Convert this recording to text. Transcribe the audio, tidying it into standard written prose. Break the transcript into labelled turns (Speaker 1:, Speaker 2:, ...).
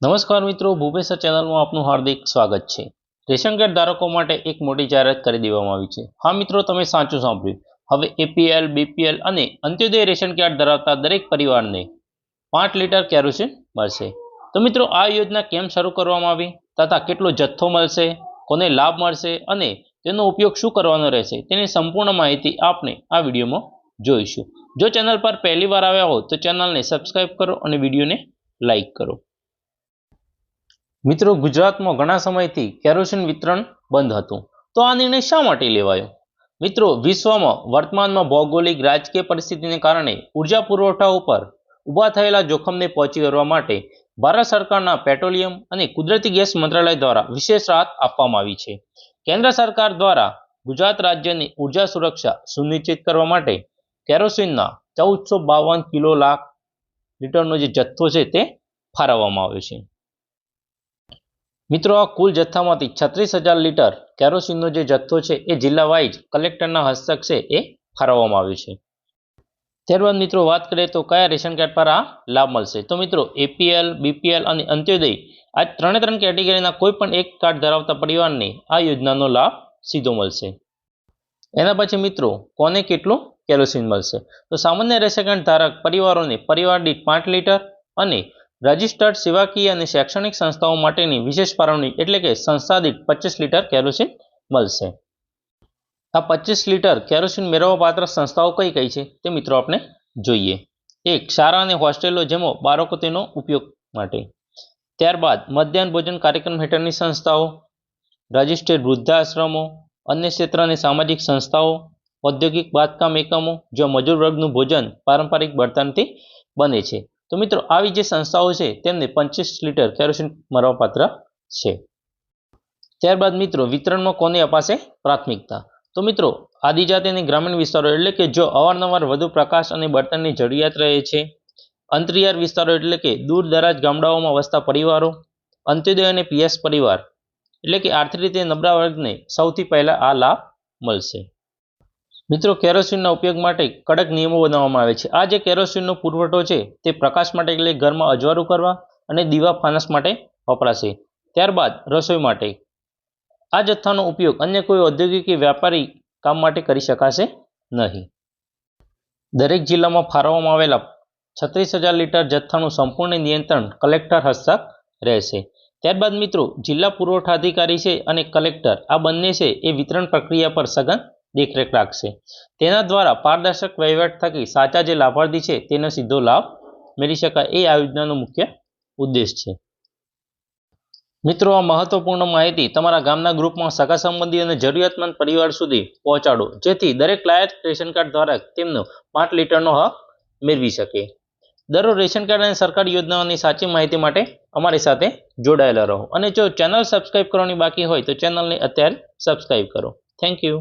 Speaker 1: નમસ્કાર મિત્રો, ભૂપેશ્વર ચેનલમાં આપનું હાર્દિક સ્વાગત છે। રેશન કાર્ડ ધારકો માટે એક મોટી જાહેરાત કરી દેવામાં આવી છે। હા મિત્રો, તમે સાચું સાંભળ્યું। હવે એપીએલ, બીપીએલ અને અંત્યોદય રેશન કાર્ડ ધરાવતા દરેક પરિવારને 5 લીટર કેરોસીન મળશે। તો મિત્રો, આ યોજના કેમ શરૂ કરવામાં આવી તથા કેટલો જથ્થો મળશે, કોને લાભ મળશે અને તેનો ઉપયોગ શું કરવાનો રહેશે, તેની સંપૂર્ણ માહિતી આપણે આ વિડીયોમાં જોઈશું। જો ચેનલ પર પહેલી વાર આવ્યા હો તો ચેનલને સબસ્ક્રાઇબ કરો અને વિડીયોને લાઇક કરો। મિત્રો, ગુજરાતમાં ઘણા સમયથી કેરોસીન વિતરણ બંધ હતું, તો આ નિર્ણય શા માટે લેવાયો? મિત્રો, વિશ્વમાં વર્તમાનમાં ભૌગોલિક રાજકીય પરિસ્થિતિને કારણે ઉર્જા પુરવઠા ઉપર ઊભા થયેલા જોખમને પહોંચી વળવા માટે ભારત સરકારના પેટ્રોલિયમ અને કુદરતી ગેસ મંત્રાલય દ્વારા વિશેષ રાહત આપવામાં આવી છે। કેન્દ્ર સરકાર દ્વારા ગુજરાત રાજ્યની ઉર્જા સુરક્ષા સુનિશ્ચિત કરવા માટે કેરોસીનના 1452 કિલો લાખ લીટરનો જે જથ્થો છે તે ફાળવવામાં આવ્યો છે। મિત્રો, આ કુલ જથ્થામાંથી 36,000 લીટર કેરોસીનનો જે જથ્થો છે એ જિલ્લા વાઇઝ કલેક્ટરના હસ્તક છે એ ફાળવવામાં આવ્યો છે। ત્યારબાદ મિત્રો વાત કરીએ તો કયા રેશન કાર્ડ પર આ લાભ મળશે, તો મિત્રો એપીએલ, બીપીએલ અને અંત્યોદય આ ત્રણ કેટેગરીના કોઈ પણ એક કાર્ડ ધરાવતા પરિવારને આ યોજનાનો લાભ સીધો મળશે। એના પછી મિત્રો કોને કેટલું કેરોસીન મળશે, તો સામાન્ય રેશન કાર્ડ ધારક પરિવારોને પરિવાર દીઠ 5 લીટર અને રજિસ્ટર્ડ સેવાકીય અને શૈક્ષણિક સંસ્થાઓ માટેની વિશેષ ફાળવણી એટલે કે સંસ્થા દીઠ 25 લીટર કેરોસીન મળશે। આ 25 લીટર કેરોસીન મેળવવા પાત્ર સંસ્થાઓ કઈ કઈ છે તે મિત્રો આપણે જોઈએ। એક, શાળા અને હોસ્ટેલો જેમાં બાળકો તેનો ઉપયોગ માટે। ત્યારબાદ મધ્યાહન ભોજન કાર્યક્રમ હેઠળની સંસ્થાઓ, રજિસ્ટર્ડ વૃદ્ધાશ્રમો, અન્ય ક્ષેત્ર અને સામાજિક સંસ્થાઓ, ઔદ્યોગિક બાંધકામ એકમો જ્યાં મજૂર વર્ગનું ભોજન પારંપરિક બળતણથી બને છે। તો મિત્રો આવી જે સંસ્થાઓ છે તેમને 25 લીટર કેરોસીન મળવાપાત્ર છે। ત્યારબાદ મિત્રો વિતરણમાં કોને અપાશે પ્રાથમિકતા, તો મિત્રો આદિજાતિ અને ગ્રામીણ વિસ્તારો એટલે કે જો અવારનવાર વધુ પ્રકાશ અને બળતણની જરૂરિયાત રહે છે, અંતરિયાળ વિસ્તારો એટલે કે દૂર દરાજ ગામડાઓમાં વસતા પરિવારો, અંત્યોદય અને પીએસ પરિવાર એટલે કે આર્થિક રીતે નબળા વર્ગને સૌથી પહેલા આ લાભ મળશે। મિત્રો, કેરોસીનના ઉપયોગ માટે કડક નિયમો બનાવવામાં આવે છે। આ જે કેરોસીનનો પુરવઠો છે તે પ્રકાશ માટે એટલે ઘરમાં અજવાળું કરવા અને દીવા ફાનસ માટે વપરાશે। ત્યારબાદ રસોઈ માટે આ જથ્થાનો ઉપયોગ અન્ય કોઈ ઔદ્યોગિક કે વ્યાપારી કામ માટે કરી શકાશે નહીં। દરેક જિલ્લામાં ફાળવવામાં આવેલા 36,000 લીટર જથ્થાનું સંપૂર્ણ નિયંત્રણ કલેક્ટર હસ્તક રહેશે। ત્યારબાદ મિત્રો જિલ્લા પુરવઠા અધિકારી છે અને કલેક્ટર આ બંને છે એ વિતરણ પ્રક્રિયા પર સઘન દેખરેખ રાખશે। તેના દ્વારા પારદર્શક વહીવટ થકી સાચા જે લાભાર્થી છે તેનો સીધો લાભ મેળવી શકાય એ આ યોજનાનો મુખ્ય ઉદ્દેશ છે। મિત્રો, આ મહત્વપૂર્ણ માહિતી તમારા ગામના ગ્રુપમાં સગા સંબંધી અને જરૂરિયાતમંદ પરિવાર સુધી પહોંચાડો જેથી દરેક લાયક રેશન કાર્ડ ધારક તેમનો 5 લીટરનો હક મેળવી શકે। દરરોજ રેશન કાર્ડ અને સરકારી યોજનાઓની સાચી માહિતી માટે અમારી સાથે જોડાયેલા રહો અને જો ચેનલ સબસ્ક્રાઇબ કરવાની બાકી હોય તો ચેનલને અત્યારે સબસ્ક્રાઇબ કરો। Thank you.